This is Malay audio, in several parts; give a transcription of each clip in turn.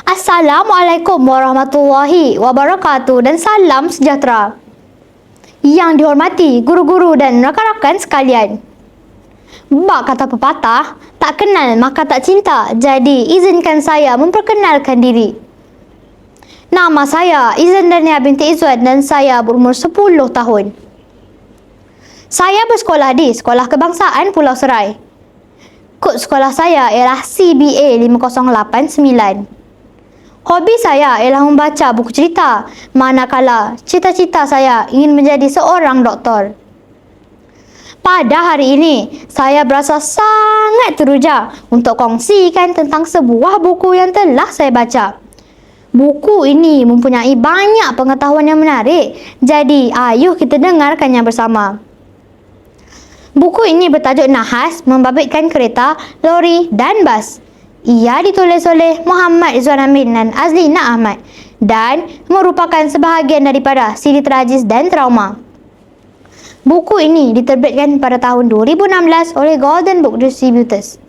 Assalamualaikum warahmatullahi wabarakatuh dan salam sejahtera. Yang dihormati guru-guru dan rakan-rakan sekalian. Bak kata pepatah, tak kenal maka tak cinta. Jadi izinkan saya memperkenalkan diri. Nama saya Izandania binti Izwan dan saya berumur 10 tahun. Saya bersekolah di Sekolah Kebangsaan Pulau Serai. Kod sekolah saya ialah CBA 5089. Hobi saya ialah membaca buku cerita, manakala cita-cita saya ingin menjadi seorang doktor. Pada hari ini, saya berasa sangat teruja untuk kongsikan tentang sebuah buku yang telah saya baca. Buku ini mempunyai banyak pengetahuan yang menarik, jadi ayuh kita dengarkannya bersama. Buku ini bertajuk Nahas Membabitkan Kereta, Lori dan Bas. Ia ditulis oleh Muhammad Izwan Amin dan Azlina Ahmad dan merupakan sebahagian daripada siri tragis dan trauma. Buku ini diterbitkan pada tahun 2016 oleh Golden Book Distributors.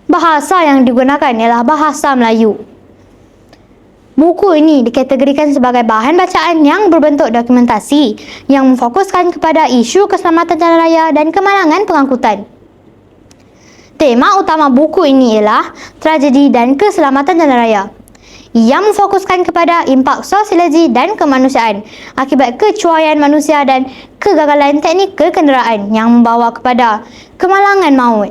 Bahasa yang digunakan ialah bahasa Melayu. Buku ini dikategorikan sebagai bahan bacaan yang berbentuk dokumentasi yang memfokuskan kepada isu keselamatan jalan raya dan kemalangan pengangkutan. Tema utama buku ini ialah tragedi dan keselamatan jalan raya. Ia memfokuskan kepada impak sosiologi dan kemanusiaan akibat kecuaian manusia dan kegagalan teknikal kenderaan yang membawa kepada kemalangan maut.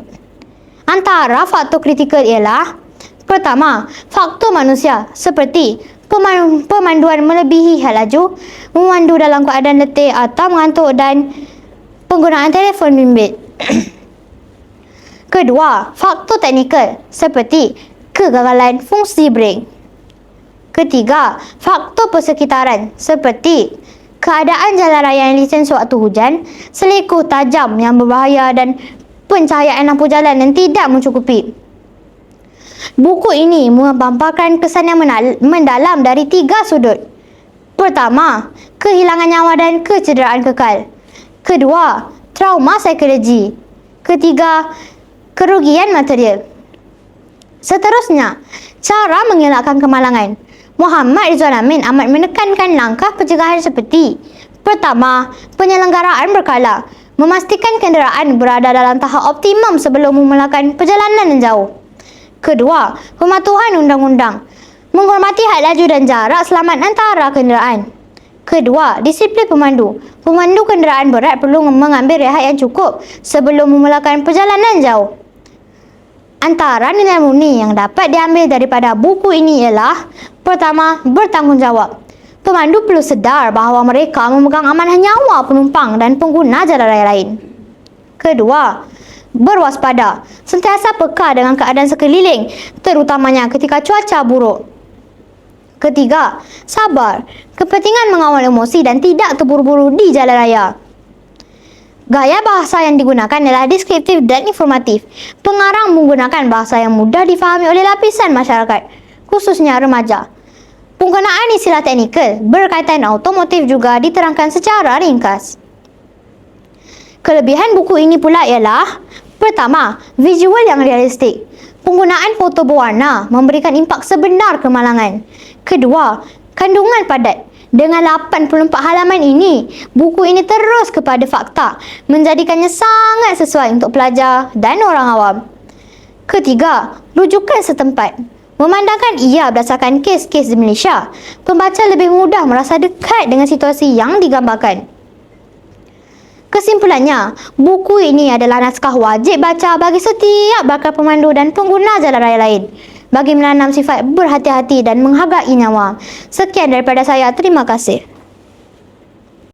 Antara faktor kritikal ialah: pertama, faktor manusia seperti pemanduan melebihi had laju, memandu dalam keadaan letih atau mengantuk dan penggunaan telefon bimbit. Kedua, faktor teknikal seperti kegagalan fungsi brek. Ketiga, faktor persekitaran seperti keadaan jalan raya yang licin sewaktu hujan, selekoh tajam yang berbahaya dan pencahayaan lampu jalan yang tidak mencukupi. Buku ini memaparkan kesan yang mendalam dari 3 sudut. Pertama, kehilangan nyawa dan kecederaan kekal. Kedua, trauma psikologi. Ketiga, kerugian material. Seterusnya, cara mengelakkan kemalangan. Muhammad Izwan Amin amat menekankan langkah pencegahan seperti: pertama, penyelenggaraan berkala, memastikan kenderaan berada dalam tahap optimum sebelum memulakan perjalanan yang jauh. Kedua, pematuhan undang-undang, menghormati had laju dan jarak selamat antara kenderaan. Kedua, disiplin pemandu. Pemandu kenderaan berat perlu mengambil rehat yang cukup sebelum memulakan perjalanan jauh. Antara nilai murni yang dapat diambil daripada buku ini ialah: pertama, bertanggungjawab. Pemandu perlu sedar bahawa mereka memegang amanah nyawa penumpang dan pengguna jalan raya lain. Kedua, berwaspada. Sentiasa peka dengan keadaan sekeliling, terutamanya ketika cuaca buruk. Ketiga, sabar. Kepentingan mengawal emosi dan tidak terburu-buru di jalan raya. Gaya bahasa yang digunakan adalah deskriptif dan informatif. Pengarang menggunakan bahasa yang mudah difahami oleh lapisan masyarakat, khususnya remaja. Penggunaan istilah teknikal berkaitan automotif juga diterangkan secara ringkas. Kelebihan buku ini pula ialah: pertama, visual yang realistik. Penggunaan foto berwarna memberikan impak sebenar kemalangan. Kedua, kandungan padat. Dengan 84 halaman ini, buku ini terus kepada fakta, menjadikannya sangat sesuai untuk pelajar dan orang awam. Ketiga, rujukan setempat. Memandangkan ia berdasarkan kes-kes di Malaysia, pembaca lebih mudah merasa dekat dengan situasi yang digambarkan. Kesimpulannya, buku ini adalah naskah wajib baca bagi setiap bakal pemandu dan pengguna jalan raya lain, bagi menanam sifat berhati-hati dan menghargai nyawa. Sekian daripada saya. Terima kasih.